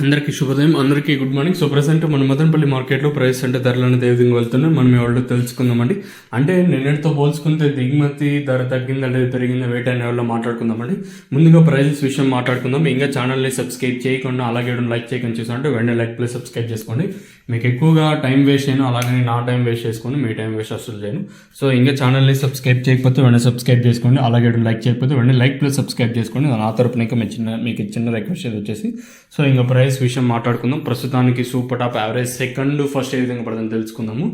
అందరికీ శుభోదయం, అందరికీ గుడ్ మార్నింగ్. సో ప్రెసెంట్ మన మదనపల్లి మార్కెట్లో ప్రైస్ అంటే ధరలు అనేది ఏ విధంగా వెళ్తున్నాయి మనం ఎవరిలో తెలుసుకుందామండి. అంటే నిన్నటితో పోల్చుకుంటే దిగుమతి ధర తగ్గిందంటే పెరిగిందా వెయిట్ అనే వాళ్ళు మాట్లాడుకుందామండి. ముందుగా ప్రైజెస్ విషయం మాట్లాడుకుందాం. ఇంకా ఛానల్ని సబ్స్క్రైబ్ చేయకుండా అలాగే లైక్ చేయకుండా చూసారంటే వెంటనే లైక్ ప్లస్ సబ్స్క్రైబ్ చేసుకోండి. మీకు ఎక్కువగా టైం వేస్ట్ చేయను, అలాగే నా టైం వేస్ట్ చేసుకొని మీ టైం వేస్ట్ అసలు చేయను. సో ఇంకా ఛానల్ని సబ్స్క్రైబ్ చేయకపోతే వెంటనే సబ్స్క్రైబ్ చేసుకోండి, అలాగే లైక్ చేయకపోతే వెంటనే లైక్ ప్లస్ సబ్స్క్రైబ్ చేసుకోండి. నా తరపున ఇంకా మీకు చిన్న రిక్వెస్ట్ వచ్చేసి సో ఇంకా ప్రైస్ విషయం మాట్లాడుకుందాం. ప్రస్తుతానికి super top average second first ఏ విధంగా పడుతుందో తెలుసుకుందాము.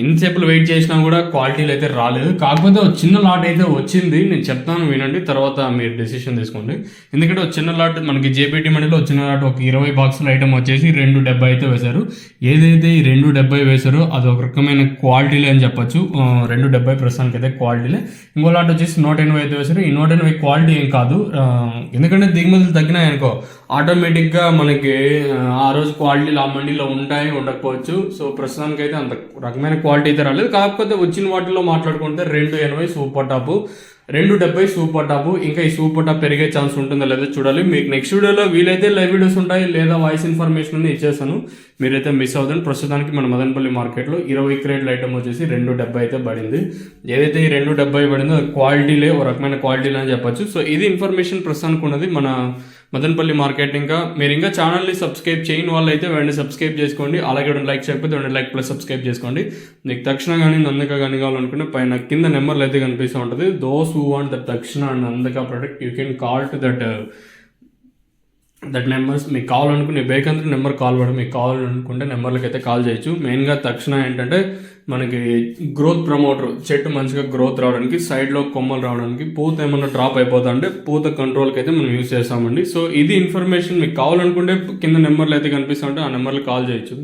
ఎన్నిసేపులు వెయిట్ చేసినా కూడా క్వాలిటీలు అయితే రాలేదు, కాకపోతే ఒక చిన్న లాట్ అయితే వచ్చింది. నేను చెప్తాను వినండి, తర్వాత మీరు డెసిషన్ తీసుకోండి. ఎందుకంటే ఒక చిన్న లాట్ మనకి జేపీటీ మనీలో ఒక చిన్న లాట్ ఒక 20 బాక్సుల ఐటమ్ వచ్చేసి 270 అయితే వేశారు. ఏదైతే ఈ 270 వేశారో అది ఒక రకమైన క్వాలిటీలే అని చెప్పొచ్చు. 270 ప్రస్తుతానికి అయితే క్వాలిటీలే. ఇంకో లాట్ వచ్చేసి 180 అయితే వేశారు. ఈ 180 క్వాలిటీ ఏం కాదు, ఎందుకంటే దిగుమతులు తగ్గినాయి అనుకో ఆటోమేటిక్గా మనకి ఆ రోజు క్వాలిటీలు ఆ మండీలో ఉంటాయి ఉండకపోవచ్చు. సో ప్రస్తుతానికి అయితే అంత రకమైన క్వాలిటీ అయితే రాలేదు. కాకపోతే వచ్చిన వాటిలో మాట్లాడుకుంటే 280 సూపర్ టాప్, 270 సూపర్ టాప్. ఇంకా ఈ సూపర్ టాప్ పెరిగే ఛాన్స్ ఉంటుందో లేదో చూడాలి. మీకు నెక్స్ట్ వీడియోలో వీలైతే లైవ్ వీడియోస్ ఉంటాయి, లేదా వాయిస్ ఇన్ఫర్మేషన్ ఇచ్చేసాను, మీరైతే మిస్ అవుతుంది. ప్రస్తుతానికి మన మదనపల్లి మార్కెట్లో 20 క్రేట్ల ఐటమ్ వచ్చేసి 270 అయితే పడింది. ఏదైతే ఈ 270 పడిందో క్వాలిటీలే ఒక రకమైన క్వాలిటీలే అని చెప్పొచ్చు. సో ఇది ఇన్ఫర్మేషన్ ప్రస్తుతానికి ఉన్నది మన మదనపల్లి మార్కెట్. ఇంకా మీరు ఇంకా ఛానల్ని సబ్స్క్రైబ్ చేయని వాళ్ళు అయితే వెంటనే సబ్స్క్రైబ్ చేసుకోండి, అలాగే లైక్ చేయకపోతే వెంటనే లైక్ ప్లస్ సబ్స్క్రైబ్ చేసుకోండి. మీకు తక్షణ కానీ నందక కానీ కావాలనుకుంటే పైన కింద నెంబర్లు అయితే కనిపిస్తూ ఉంటుంది. దోస్ హూ వాంట్ దట్ తక్షణ and Nandaka product you can call to that numbers. మీకు కావాలనుకునే బేకంతా నెంబర్ కాల్ పడడం, మీకు కావాలనుకుంటే నెంబర్లకి అయితే కాల్ చేయొచ్చు. మెయిన్గా తక్షణ ఏంటంటే మనకి గ్రోత్ ప్రమోటర్, చెట్టు మంచిగా గ్రోత్ రావడానికి, సైడ్లో కొమ్మలు రావడానికి, పూత ఏమన్నా డ్రాప్ అయిపోతా అంటే పూత కంట్రోల్కి అయితే మనం యూజ్ చేస్తామండి. సో ఇది ఇన్ఫర్మేషన్. మీకు కావాలనుకుంటే కింద నెంబర్లు అయితే కనిపిస్తూ ఉంటే ఆ నెంబర్లు కాల్ చేయొచ్చు.